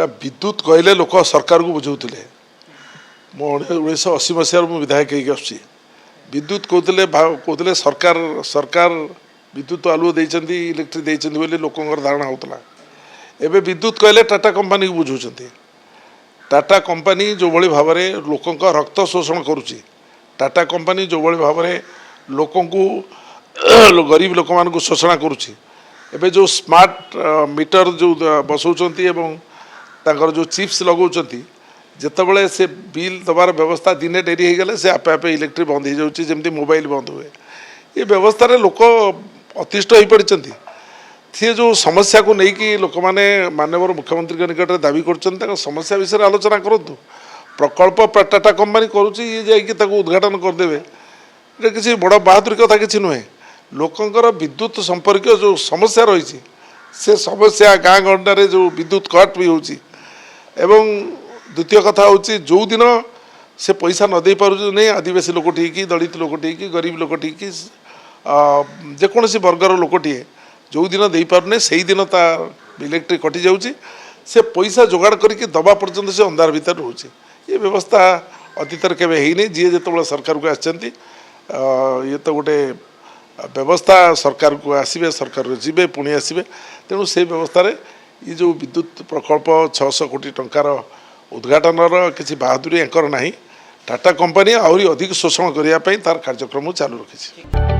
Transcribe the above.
विद्युत कहले लोक सरकार को बुझाऊे मो 1980 मसीह विधायक होगी विद्युत कहते सरकार सरकार विद्युत आलुओ देती इलेक्ट्रिक देती बोली लोकर धारणा होता एवं विद्युत कहले टाटा कंपनी को बुझाऊँ टाटा कंपनी जो भाई भाव में लोक रक्त शोषण करुच्ची टाटा कंपनी जो भाई भाव में लोक गरीब लोक मान शोषण करुच्ची एवं जो स्मार्ट मीटर जो बसाऊँच तांकर जो चिप्स लगाऊँ जितेबाला से बिल दबार व्यवस्था दिने डेरी हो गले से आपे आपे इलेक्ट्रिक बंद हो जाऊँगी जमी मोबाइल बंद हुए ये व्यवस्था लोक अतिष्ठ हो पड़ी सी जो समस्या को लेकिन लोक मैंने माननीय मुख्यमंत्री निकट में दावी कर समस्या विषय आलोचना करूँ प्रकल्प टाटा कंपनी करुच्ची ये जाकि उद्घाटन करदे ये किसी बड़ बहादुरी कथा किसी नुहे लोकंर विद्युत संपर्क जो समस्या रही से समस्या गाँ गंडारे जो विद्युत कट भी होची एवं द्वितीय कथा हूँ जो दिन से पैसा न दे पार नहीं आदिवासी लोकटी कि दलित लोकटी कि गरीब लोकटी कि जेकोसी वर्गर लोकटे जो दिन दे पारे से दिन तार इलेक्ट्रिक कटि जाऊँगी से पैसा जोगाड़ करके दबा पर्यंत से अंधार भीतर रोचे ये व्यवस्था अतीत केवे है जी जो सरकार को आसछंती ये तो गोटे व्यवस्था सरकार को आसबे सरकार जीवे पुणी आसबे तेणु से व्यवस्था ये जो विद्युत प्रकल्प 600 कोटी टंकार उद्घाटन किसी बहादुरी एंकर ना टाटा कंपनी आहरी अधिक शोषण करने तार कार्यक्रम चालू रखी।